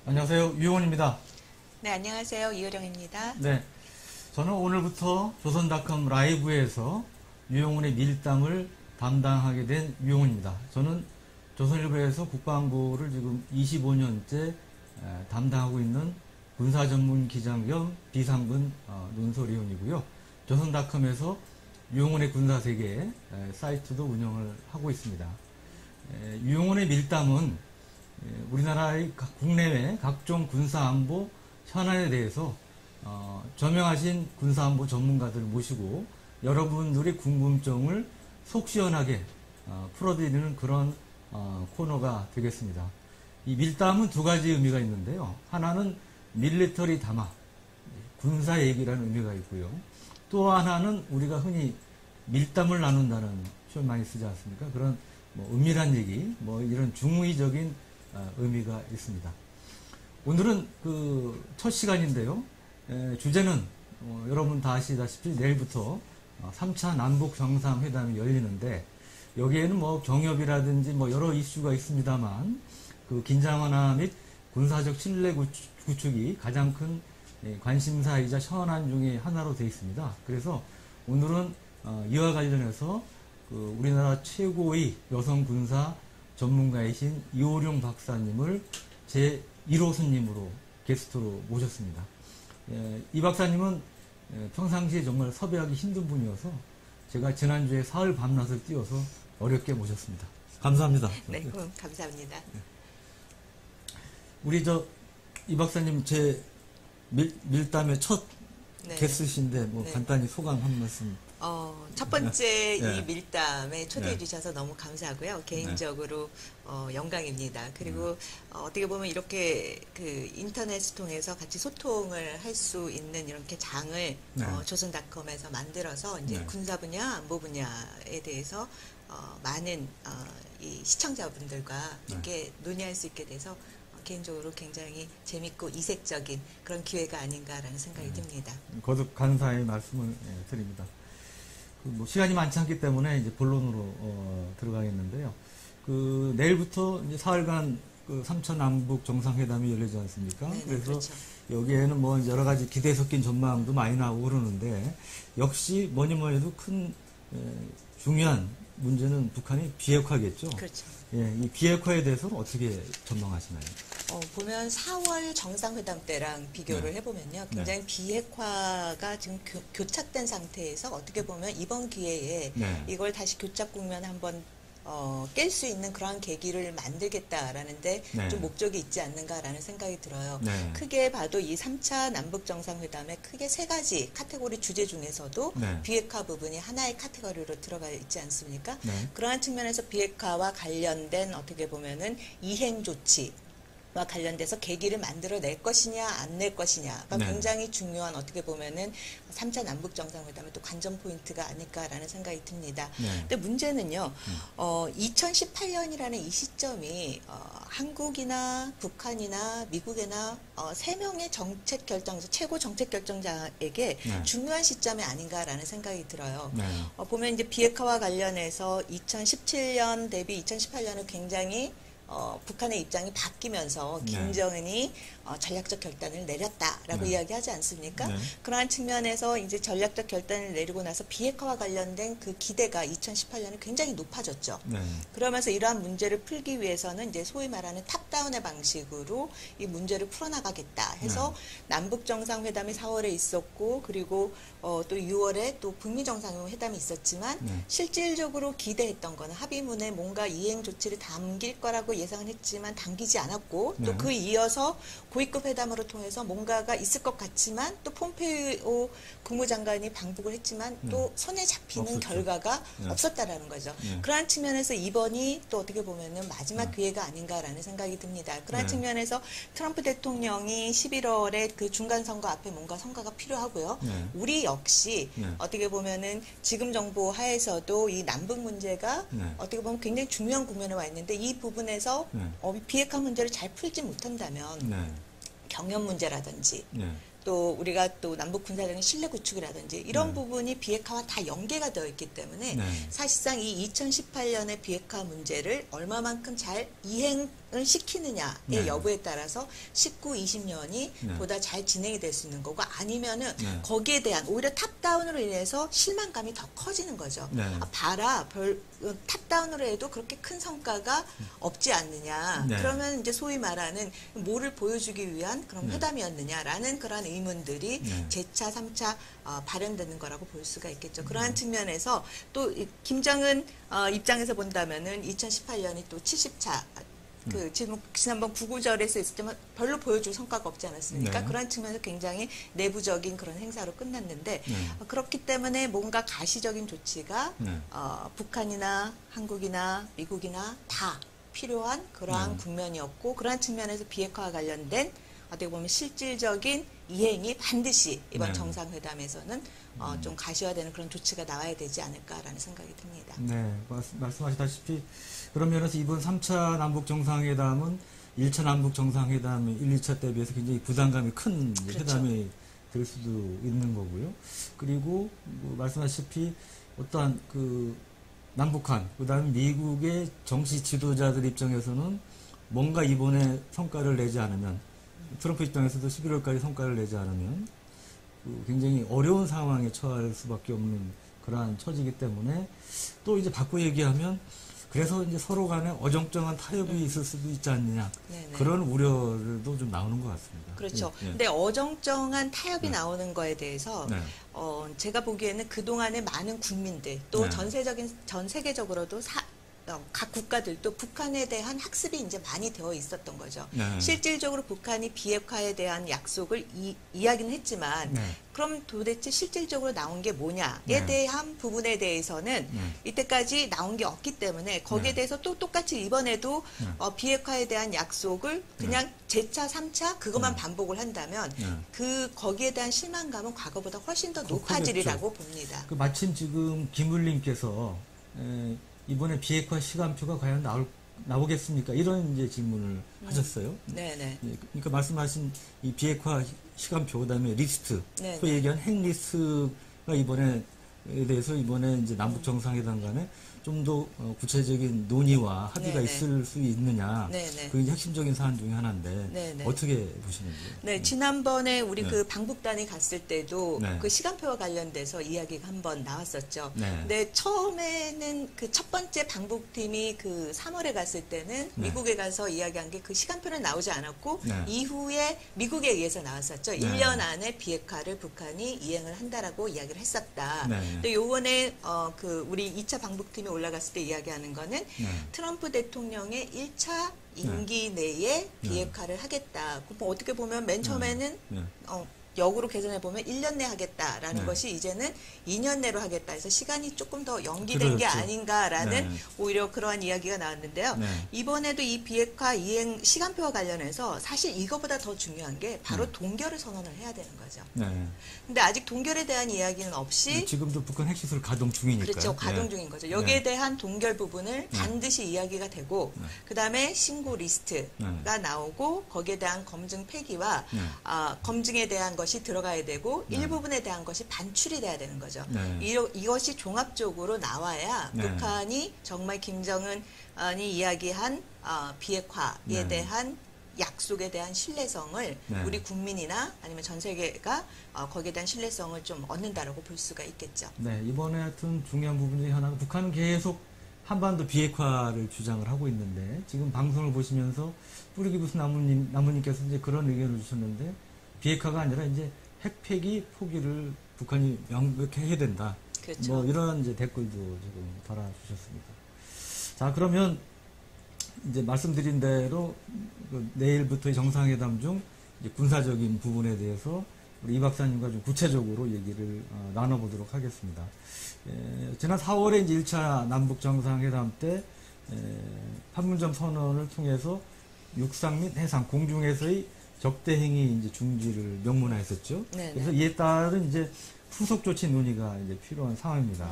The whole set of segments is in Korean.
안녕하세요. 유용원입니다. 네, 안녕하세요. 이효령입니다. 네. 저는 오늘부터 조선닷컴 라이브에서 유용원의 밀당을 담당하게 된 유용원입니다. 저는 조선일보에서 국방부를 지금 25년째 담당하고 있는 군사 전문 기장 겸 비상근 논설위원이고요. 조선닷컴에서 유용원의 군사세계 사이트도 운영을 하고 있습니다. 유용원의 밀당은 우리나라의 국내외 각종 군사안보 현안에 대해서 저명하신 군사안보 전문가들을 모시고 여러분들의 궁금증을 속 시원하게 풀어드리는 그런 코너가 되겠습니다. 이 밀담은 두 가지 의미가 있는데요. 하나는 밀리터리 담화, 군사 얘기라는 의미가 있고요. 또 하나는 우리가 흔히 밀담을 나눈다는 표현 많이 쓰지 않습니까? 그런 은밀한 얘기, 이런 중의적인 의미가 있습니다. 오늘은 그 첫 시간인데요. 주제는 여러분 다 아시다시피 내일부터 3차 남북 정상회담이 열리는데 여기에는 경협이라든지 여러 이슈가 있습니다만 그 긴장 완화 및 군사적 신뢰 구축이 가장 큰 관심사이자 현안 중에 하나로 되어 있습니다. 그래서 오늘은 이와 관련해서 그 우리나라 최고의 여성 군사 전문가이신 이호룡 박사님을 제 1호 손님으로 게스트로 모셨습니다. 이 박사님은 평상시에 정말 섭외하기 힘든 분이어서 제가 지난주에 사흘 밤낮을 뛰어서 어렵게 모셨습니다. 감사합니다. 네, 감사합니다. 우리 이 박사님 제 밀담의 첫 네. 게스트신데 네. 간단히 소감 한 말씀. 첫 번째 네. 이 밀담에 초대해 네. 주셔서 너무 감사하고요. 개인적으로 영광입니다. 그리고 어떻게 보면 이렇게 그 인터넷을 통해서 같이 소통을 할 수 있는 이렇게 장을 조선닷컴에서 만들어서 이제 네. 군사 분야, 안보 분야에 대해서 많은 이 시청자분들과 이렇게 논의할 수 있게 돼서 개인적으로 굉장히 재밌고 이색적인 그런 기회가 아닌가라는 생각이 듭니다. 거듭 감사의 말씀을 드립니다. 시간이 많지 않기 때문에 이제 본론으로 들어가겠는데요. 내일부터 이제 사흘간 3차 남북 정상회담이 열리지 않습니까? 네네, 그래서 그렇죠. 여기에는 여러 가지 기대 섞인 전망도 많이 나오고 그러는데 역시 뭐니 해도 큰 중요한 문제는 북한의 비핵화겠죠. 그렇죠. 예, 이 비핵화에 대해서는 어떻게 전망하시나요? 보면 4월 정상회담 때랑 비교를 해보면요. 굉장히 비핵화가 지금 교착된 상태에서 어떻게 보면 이번 기회에 이걸 다시 교착 국면 한번 깰 수 있는 그러한 계기를 만들겠다라는데 좀 목적이 있지 않는가라는 생각이 들어요. 크게 봐도 이 3차 남북 정상회담에 크게 세 가지 카테고리 주제 중에서도 비핵화 부분이 하나의 카테고리로 들어가 있지 않습니까? 그러한 측면에서 비핵화와 관련된 어떻게 보면은 이행 조치 와 관련돼서 계기를 만들어낼 것이냐 안 낼 것이냐가 굉장히 중요한 어떻게 보면은 3차 남북 정상회담의 또 관전 포인트가 아닐까라는 생각이 듭니다. 근데 문제는요. 2018년이라는 이 시점이 한국이나 북한이나 미국이나 세 명의 정책 결정자, 최고 정책 결정자에게 중요한 시점이 아닌가라는 생각이 들어요. 보면 이제 비핵화와 관련해서 2017년 대비 2018년은 굉장히 북한의 입장이 바뀌면서 김정은이 전략적 결단을 내렸다라고 이야기하지 않습니까? 그러한 측면에서 이제 전략적 결단을 내리고 나서 비핵화와 관련된 그 기대가 2018년에 굉장히 높아졌죠. 그러면서 이러한 문제를 풀기 위해서는 이제 소위 말하는 탑다운의 방식으로 이 문제를 풀어나가겠다 해서 남북 정상회담이 4월에 있었고 그리고 또 6월에 또 북미 정상회담이 있었지만 실질적으로 기대했던 거는 합의문에 뭔가 이행 조치를 담길 거라고 예상을 했지만 담기지 않았고 또 그 이어서 고위급 회담으로 통해서 뭔가가 있을 것 같지만 또 폼페이오 국무장관이 방북을 했지만 또 손에 잡히는 없었죠. 결과가 없었다라는 거죠. 그러한 측면에서 이번이 또 어떻게 보면은 마지막 기회가 아닌가라는 생각이 듭니다. 그러한 측면에서 트럼프 대통령이 11월에 그 중간 선거 앞에 뭔가 성과가 필요하고요. 우리 역시 어떻게 보면은 지금 정부 하에서도 이 남북 문제가 어떻게 보면 굉장히 중요한 국면에 와 있는데 이 부분에서 비핵화 문제를 잘 풀지 못한다면 경협 문제라든지 또 우리가 또 남북 군사적인 신뢰 구축이라든지 이런 부분이 비핵화와 다 연계가 되어 있기 때문에 사실상 이 2018년의 비핵화 문제를 얼마만큼 잘 이행을 시키느냐의 여부에 따라서 19, 20년이 보다 잘 진행이 될 수 있는 거고 아니면은 거기에 대한 오히려 탑다운으로 인해서 실망감이 더 커지는 거죠. 아, 봐라, 탑다운으로 해도 그렇게 큰 성과가 없지 않느냐. 그러면 이제 소위 말하는 뭐를 보여주기 위한 그런 회담이었느냐라는 그런 의문들이 재차, 3차 발현되는 거라고 볼 수가 있겠죠. 그러한 측면에서 또 김정은 입장에서 본다면은 2018년이 또 70차 지난번 구구절에서 있을 때만 별로 보여줄 성과가 없지 않았습니까? 그런 측면에서 굉장히 내부적인 그런 행사로 끝났는데 그렇기 때문에 뭔가 가시적인 조치가 북한이나 한국이나 미국이나 다 필요한 그러한 국면이었고 그러한 측면에서 비핵화와 관련된 어떻게 보면 실질적인 이행이 반드시 이번 정상회담에서는 좀 가시화되는 그런 조치가 나와야 되지 않을까라는 생각이 듭니다. 네, 말씀하시다시피 그런 면에서 이번 3차 남북 정상회담은 1차 남북 정상회담 1, 2차 대비해서 굉장히 부담감이 큰 회담이 될 수도 있는 거고요. 그리고 뭐 말씀하셨다시피 어떠한 그 남북한 그다음에 미국의 정치 지도자들 입장에서는 뭔가 이번에 성과를 내지 않으면 트럼프 입장에서도 11월까지 성과를 내지 않으면 굉장히 어려운 상황에 처할 수밖에 없는 그러한 처지이기 때문에 또 이제 바꿔 얘기하면 그래서 이제 서로 간에 어정쩡한 타협이 있을 수도 있지 않느냐 그런 우려도 좀 나오는 것 같습니다. 그렇죠. 근데 어정쩡한 타협이 나오는 거에 대해서 제가 보기에는 그동안의 많은 국민들 또 전 세계적으로도 각 국가들도 북한에 대한 학습이 이제 많이 되어 있었던 거죠. 실질적으로 북한이 비핵화에 대한 약속을 이야기는 했지만 그럼 도대체 실질적으로 나온 게 뭐냐에 대한 부분에 대해서는 이때까지 나온 게 없기 때문에 거기에 대해서 또 똑같이 이번에도 비핵화에 대한 약속을 그냥 재차, 3차 그것만 반복을 한다면 거기에 대한 실망감은 과거보다 훨씬 더 높아지리라고 봅니다. 마침 지금 김울림께서 이번에 비핵화 시간표가 과연 나오겠습니까? 이런 이제 질문을 하셨어요. 그러니까 말씀하신 이 비핵화 시간표, 그다음에 리스트, 또 얘기한 핵 리스트가 이번에 이제 남북 정상회담 간에 좀 더 구체적인 논의와 합의가 있을 수 있느냐. 그게 이제 핵심적인 사안 중에 하나인데 어떻게 보시는지요? 지난번에 우리 그 방북단이 갔을 때도 그 시간표와 관련돼서 이야기가 한번 나왔었죠. 근데 처음에는 그 첫 번째 방북팀이 그 3월에 갔을 때는 미국에 가서 이야기한 게 그 시간표는 나오지 않았고 이후에 미국에 의해서 나왔었죠. 1년 안에 비핵화를 북한이 이행을 한다라고 이야기를 했었다. 근데 요번에 그 우리 2차 방북팀이 올라갔을 때 이야기하는 거는 트럼프 대통령의 1차 임기 내에 비핵화를 하겠다. 어떻게 보면 맨 처음에는 역으로 개선해 보면 1년 내에 하겠다라는 것이 이제는 2년 내로 하겠다 해서 시간이 조금 더 연기된 게 아닌가라는 오히려 그러한 이야기가 나왔는데요. 이번에도 이 비핵화 이행 시간표와 관련해서 사실 이거보다 더 중요한 게 바로 동결을 선언을 해야 되는 거죠. 근데 아직 동결에 대한 이야기는 없이 지금도 북한 핵시설 가동 중이니까요. 그렇죠. 가동 중인 거죠. 여기에 대한 동결 부분을 반드시 이야기가 되고 그다음에 신고 리스트가 나오고 거기에 대한 검증 폐기와 검증에 대한 것이 들어가야 되고 일부분에 대한 것이 반출이 돼야 되는 거죠. 이것이 종합적으로 나와야 북한이 정말 김정은이 이야기한 비핵화에 대한 약속에 대한 신뢰성을 우리 국민이나 아니면 전 세계가 거기에 대한 신뢰성을 좀 얻는다라고 볼 수가 있겠죠. 이번에 하여튼 중요한 부분 중에 하나는 북한은 계속 한반도 비핵화를 주장을 하고 있는데 지금 방송을 보시면서 뿌리기부스 나무님께서 이제 그런 의견을 주셨는데 비핵화가 아니라 이제 핵폐기 포기를 북한이 명백히 해야 된다. 뭐 이런 이제 댓글도 지금 달아주셨습니다. 자, 그러면 이제 말씀드린 대로 내일부터의 정상회담 중 이제 군사적인 부분에 대해서 우리 이 박사님과 좀 구체적으로 얘기를 나눠보도록 하겠습니다. 지난 4월에 이제 1차 남북 정상회담 때 판문점 선언을 통해서 육상 및 해상 공중에서의 적대행위 이제 중지를 명문화했었죠. 그래서 이에 따른 이제 후속 조치 논의가 이제 필요한 상황입니다.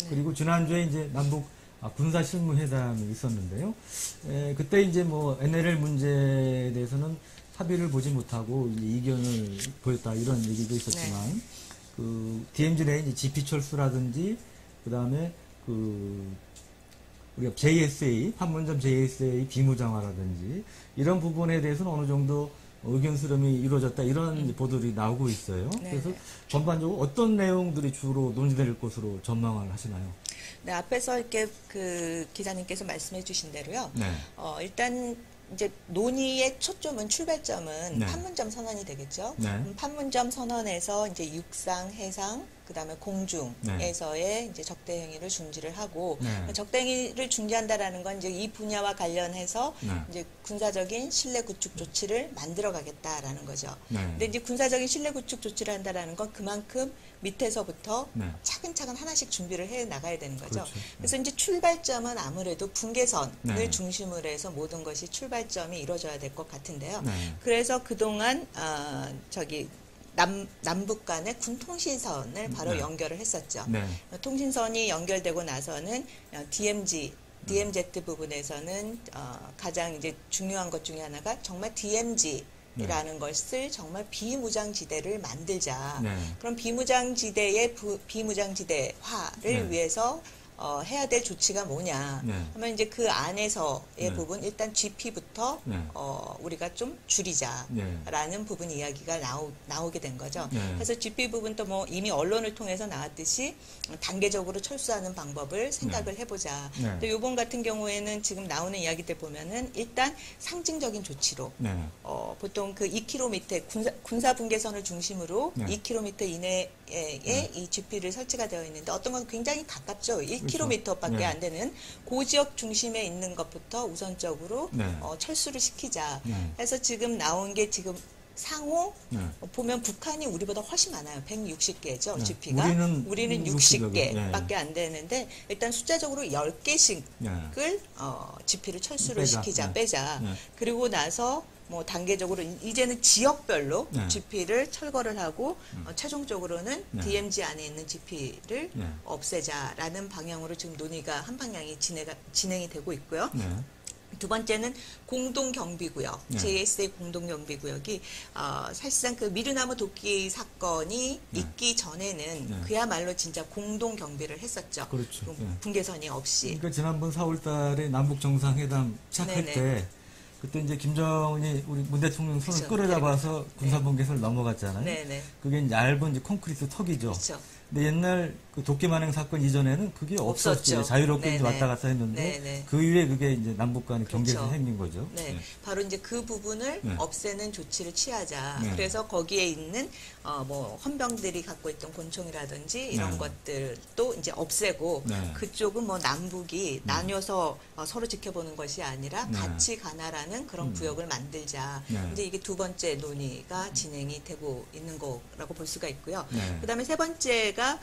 그리고 지난주에 이제 남북 군사 실무 회담이 있었는데요. 그때 이제 뭐 NLL 문제에 대해서는 합의를 보지 못하고 이견을 보였다 이런 얘기도 있었지만 네. 그 DMZ 내에 이제 GP철수라든지 그다음에 그 우리가 JSA 판문점 JSA 비무장화라든지 이런 부분에 대해서는 어느 정도 의견 수렴이 이루어졌다 이런 보도들이 나오고 있어요. 네. 그래서 전반적으로 어떤 내용들이 주로 논의될 것으로 전망을 하시나요? 네, 앞에서 이렇게 그 기자님께서 말씀해 주신 대로요. 네. 일단 이제 논의의 초점은 출발점은 네. 판문점 선언이 되겠죠. 네. 판문점 선언에서 이제 육상, 해상, 그다음에 공중에서의 이제 적대 행위를 중지를 하고 네. 적대 행위를 중지한다라는 건 이제 이 분야와 관련해서 네. 이제 군사적인 신뢰 구축 조치를 만들어 가겠다라는 거죠. 네. 근데 이제 군사적인 신뢰 구축 조치를 한다라는 건 그만큼 밑에서부터 네. 차근차근 하나씩 준비를 해 나가야 되는 거죠. 그렇죠. 그래서 이제 출발점은 아무래도 분계선을 네. 중심으로 해서 모든 것이 출발점이 이루어져야 될 것 같은데요. 네. 그래서 그동안 남북 간의 군통신선을 바로 네. 연결을 했었죠. 네. 통신선이 연결되고 나서는 DMZ 부분에서는 가장 이제 중요한 것 중에 하나가 정말 DMZ라는 것을 정말 비무장지대를 만들자. 네. 그럼 비무장지대의 비무장지대화를 네. 위해서 해야 될 조치가 뭐냐 네. 하면 이제 그 안에서의 네. 부분 일단 GP부터 네. 우리가 좀 줄이자라는 네. 부분 이야기가 나오게 된 거죠. 네. 그래서 GP 부분도 뭐 이미 언론을 통해서 나왔듯이 단계적으로 철수하는 방법을 생각을 해보자. 네. 근데 이번 같은 경우에는 지금 나오는 이야기들 보면은 일단 상징적인 조치로 네. 보통 그 2km 군사 분계선을 중심으로 네. 2km 이내에 이 GP를 설치가 되어 있는데 어떤 건 굉장히 가깝죠. 1km밖에 네. 안 되는 그 지역 중심에 있는 것부터 우선적으로 네. 철수를 시키자. 네. 해서 지금 나온 게 지금 상호 네. 보면 북한이 우리보다 훨씬 많아요. 160개죠. 네. GP가. 우리는 60개밖에 네. 안 되는데 일단 숫자적으로 10개씩을 네. GP를 철수를 빼자. 시키자. 네. 빼자. 네. 그리고 나서 뭐 단계적으로 이제는 지역별로 네. GP를 철거를 하고 최종적으로는 네. DMZ 안에 있는 GP를 네. 없애자라는 방향으로 지금 논의가 한 방향이 진행이 되고 있고요. 네. 두 번째는 공동경비구역, 네. JSA 공동경비구역이 사실상 그 미르나무 도끼 사건이 네. 있기 전에는 네. 그야말로 진짜 공동경비를 했었죠. 그렇죠. 네. 분계선이 없이. 그러니까 지난번 4월 달에 남북 정상회담 시작할 네네. 때 그때 이제 김정은이 우리 문 대통령 손을 그렇죠. 끌어잡아서 네. 군사분계선을 넘어갔잖아요. 네네. 그게 이제 얇은 이제 콘크리트 턱이죠. 그렇죠. 근데 옛날 그 도끼만행 사건 이전에는 그게 없었죠. 없었죠. 자유롭게 이제 네네. 왔다 갔다 했는데 네네. 그 이후에 그게 이제 남북 간의 경계에서 그렇죠. 생긴 거죠. 네, 네. 바로 이제 그 부분을 네. 없애는 조치를 취하자. 네. 그래서 거기에 있는 뭐 헌병들이 갖고 있던 권총이라든지 이런 네. 것들도 이제 없애고 네. 그쪽은 뭐 남북이 나뉘어서 서로 지켜보는 것이 아니라 네. 같이 가나라는 그런 구역을 만들자. 네. 이제 이게 두 번째 논의가 진행이 되고 있는 거라고 볼 수가 있고요. 네. 그다음에 세 번째가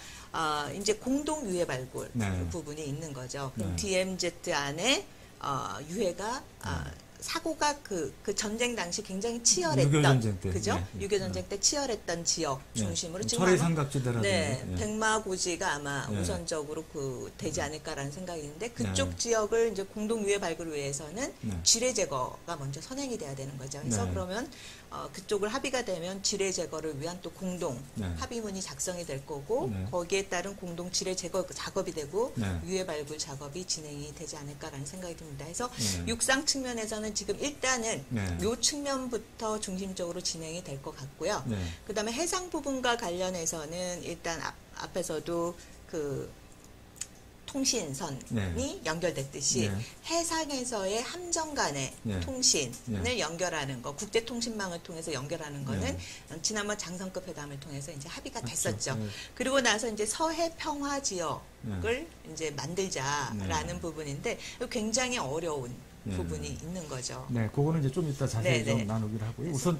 이제 공동 유해 발굴 네. 부분이 있는 거죠. 그럼 네. DMZ 안에 유해가 사고가 그 전쟁 당시 굉장히 치열했던 6.25 전쟁 때. 그죠? 네. 6.25 전쟁 때 치열했던 지역 중심으로 지금 철의 아마 삼각지대라든지. 네, 예. 백마고지가 아마 네. 우선적으로 되지 않을까라는 생각이 있는데 그쪽 네. 지역을 이제 공동 유해 발굴을 위해서는 네. 지뢰 제거가 먼저 선행이 돼야 되는 거죠. 그래서 네. 그러면 그쪽을 합의가 되면 지뢰 제거를 위한 또 공동 네. 합의문이 작성이 될 거고 네. 거기에 따른 공동 지뢰 제거 작업이 되고 네. 유해 발굴 작업이 진행이 되지 않을까라는 생각이 듭니다. 그래서 네. 육상 측면에서는 지금 일단은 네. 요 측면부터 중심적으로 진행이 될 것 같고요. 네. 그다음에 해상 부분과 관련해서는 일단 앞에서도 그 통신선이 네. 연결됐듯이 네. 해상에서의 함정 간의 네. 통신을 네. 연결하는 거, 국제 통신망을 통해서 연결하는 거는 네. 지난번 장성급 회담을 통해서 이제 합의가 그렇죠. 됐었죠. 네. 그리고 나서 이제 서해 평화 지역을 이제 만들자라는 네. 부분인데 굉장히 어려운 네. 부분이 있는 거죠. 네, 그거는 이제 좀 이따 자세히 네, 네. 좀 나누기로 하고요. 우선